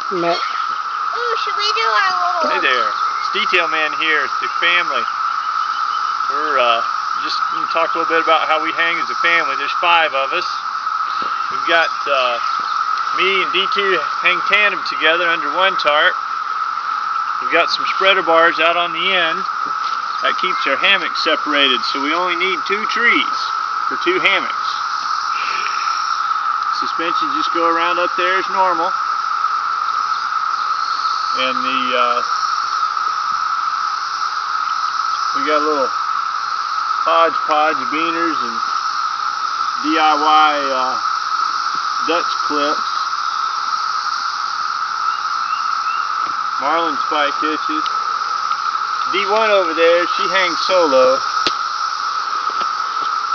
Ooh, should we do our little... Hey there, it's Detail Man here, it's the family. We're just going to talk a little bit about how we hang as a family. There's 5 of us. We've got me and D2 hang tandem together under one tarp. We've got some spreader bars out on the end. That keeps our hammock separated, so we only need 2 trees for 2 hammocks. Suspension just go around up there as normal. And we got a little hodgepodge of beaners and DIY Dutch clips. Marlin spike hitches. D1 over there, she hangs solo.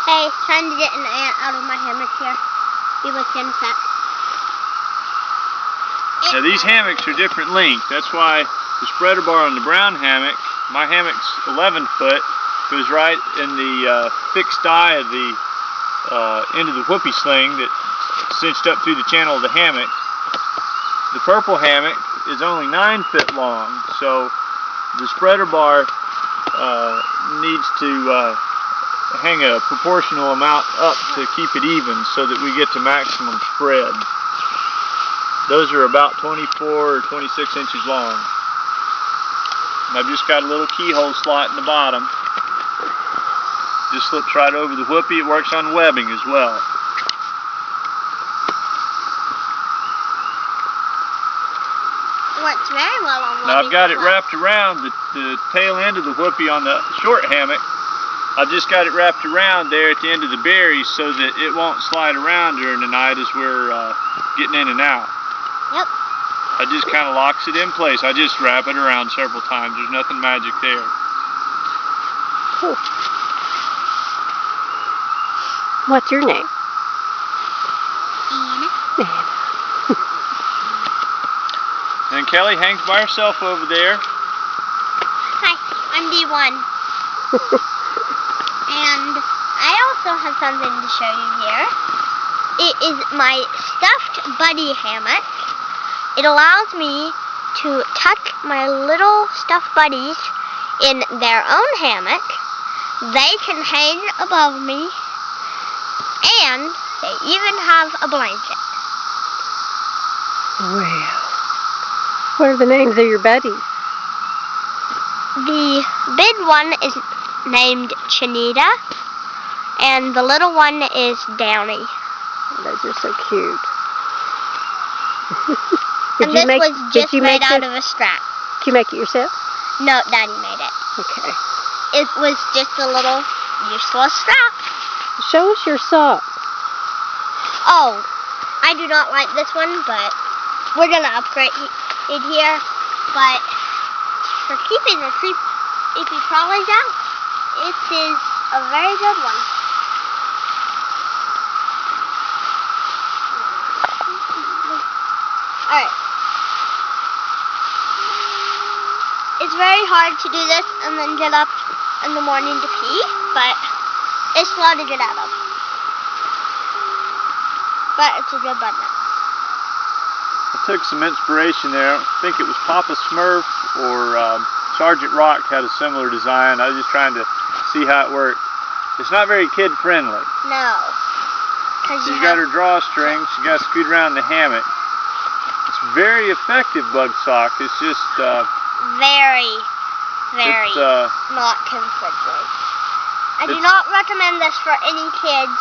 Hey, trying to get an ant out of my hammock here. Be with you in a sec. Now these hammocks are different length. That's why the spreader bar on the brown hammock, my hammock's 11 foot, goes right in the fixed eye of the end of the whoopee sling that's cinched up through the channel of the hammock. The purple hammock is only 9 foot long, so the spreader bar needs to hang a proportional amount up to keep it even so that we get to maximum spread. Those are about 24 or 26 inches long. And I've just got a little keyhole slot in the bottom. Just slips right over the whoopee. It works on webbing as well. Works very well on webbing. Now I've got it wrapped around the tail end of the whoopee on the short hammock. I've just got it wrapped around there at the end of the berries so that it won't slide around during the night as we're getting in and out. Yep. I just kind of locks it in place. I just wrap it around several times. There's nothing magic there. Cool. What's your name? Anna. And Kelly hangs by herself over there. Hi, I'm D1. And I also have something to show you here. It is my stuffed buddy hammock. It allows me to tuck my little stuffed buddies in their own hammock. They can hang above me, and they even have a blanket. Wow. What are the names of your buddies? The big one is named Chinita, and the little one is Downy. Those are so cute. And this was just made out of a strap. Did you make it yourself? No, Daddy made it. Okay. It was just a little useless strap. Show us your sock. Oh, I do not like this one, but we're going to upgrade it here. But for keeping the creepy crawlies out, it is a very good one. Alright. It's very hard to do this and then get up in the morning to pee, but it's slow to get out of. But it's a good button. I took some inspiration there. I think it was Papa Smurf or Sergeant Rock had a similar design. I was just trying to see how it worked. It's not very kid friendly. No. She's got her drawstring. She got to scoot around the hammock. It's very effective bug sock. It's just very not kid-friendly. I do not recommend this for any kids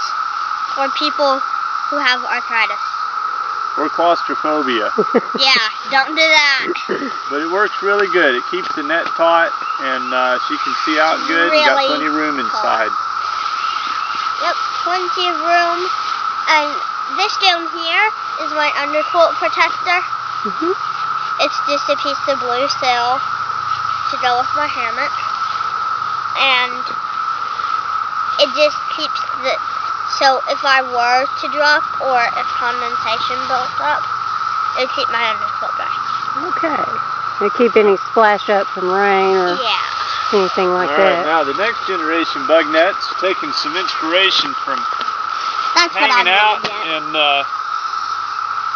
or people who have arthritis. Or claustrophobia. Yeah, don't do that. But it works really good. It keeps the net taut, and she can see out good. Really You got plenty of room inside. Yep, plenty of room. And this down here is my underquilt protector. It's just a piece of blue sail to go with my hammock. And it just keeps the... So if I were to drop or if condensation built up, it would keep my underquilt dry. Okay. They keep any splash up from rain or anything like that. Alright, now the next generation bug nets, taking some inspiration from That's hanging out and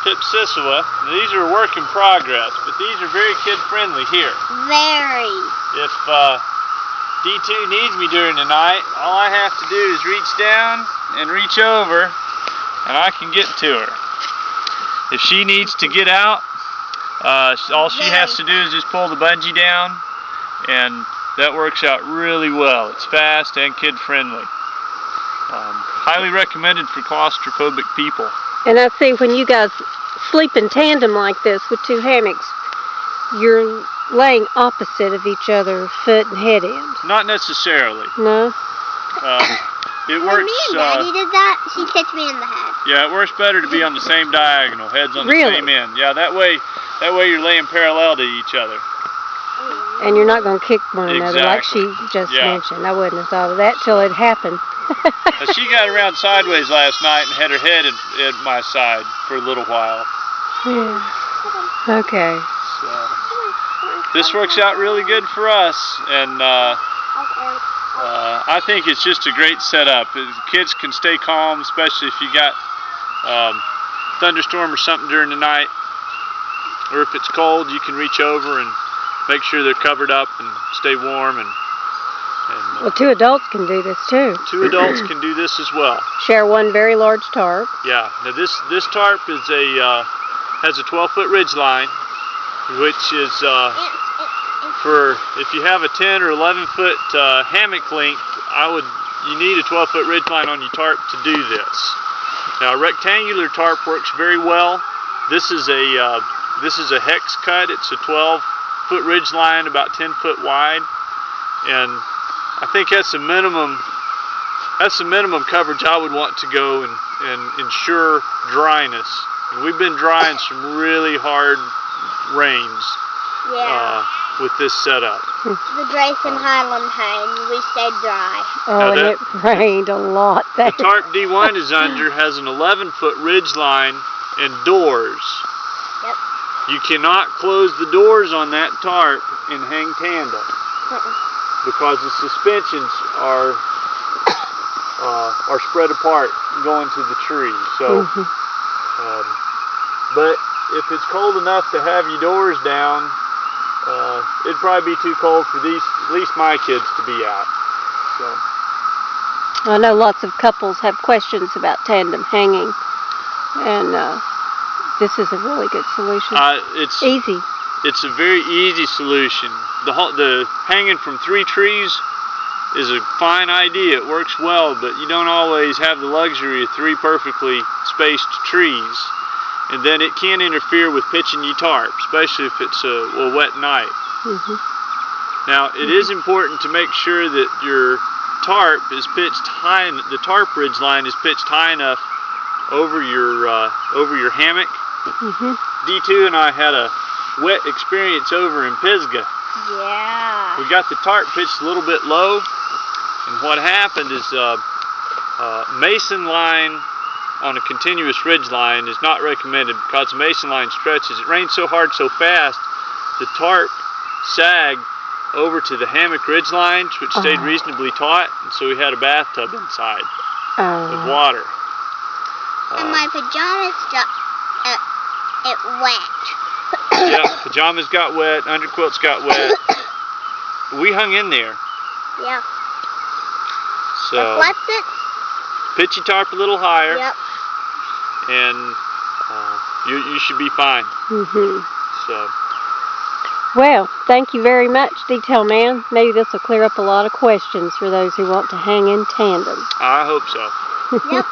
Pipsissewa. These are a work in progress, but these are very kid-friendly here. Very. If D2 needs me during the night, all I have to do is reach down and reach over, and I can get to her. If she needs to get out, all she has to do is just pull the bungee down, and that works out really well. It's fast and kid-friendly. Highly recommended for claustrophobic people. And I see when you guys sleep in tandem like this with two hammocks, you're laying opposite of each other, foot and head end. Not necessarily. No? It When works. me and Daddy did that, she kicked me in the head. Yeah, it works better to be on the same diagonal, heads on the same end. Yeah, that way you're laying parallel to each other. And you're not going to kick one another like she Exactly. just Yeah. mentioned. I wouldn't have thought of that till it happened. She got around sideways last night and had her head at my side for a little while. Yeah. Okay. So this works out really good for us, and I think it's just a great setup. Kids can stay calm, especially if you got thunderstorm or something during the night, or if it's cold, you can reach over and make sure they're covered up and stay warm. And Well, two adults can do this too. two adults can do this as well. Share one very large tarp. Yeah. Now this tarp is has a 12-foot ridge line, which is for if you have a 10 or 11-foot hammock length, you need a 12-foot ridge line on your tarp to do this. Now a rectangular tarp works very well. This is a hex cut. It's a 12-foot ridge line, about 10 foot wide, and I think that's the minimum coverage I would want to go and ensure dryness. And we've been drying some really hard rains with this setup. The Drayson Highland home, we stayed dry. Oh, and it rained a lot there. The tarp D1 is under has an 11-foot ridge line and doors. Yep. You cannot close the doors on that tarp and hang tandem. Because the suspensions are spread apart going to the tree. So, but if it's cold enough to have your doors down, it'd probably be too cold for at least my kids to be out. So, I know lots of couples have questions about tandem hanging, and this is a really good solution. it's easy. It's a very easy solution. The hanging from 3 trees is a fine idea. It works well, but you don't always have the luxury of 3 perfectly spaced trees, and then it can interfere with pitching your tarp, especially if it's a wet night. Now, it is important to make sure that your tarp is pitched high. The tarp ridge line is pitched high enough over your hammock. D2 and I had a wet experience over in Pisgah. Yeah. We got the tarp pitched a little bit low, and what happened is mason line on a continuous ridge line is not recommended because the mason line stretches. It rained so hard so fast, the tarp sagged over to the hammock ridge lines, which stayed reasonably taut, and so we had a bathtub inside with water. And my pajamas got it wet. Yeah, pajamas got wet, underquilts got wet. We hung in there. Yeah. So Just left it. pitch your tarp a little higher, Yep. and you should be fine. So. Well, thank you very much, Detail Man. Maybe this will clear up a lot of questions for those who want to hang in tandem. I hope so. Yep.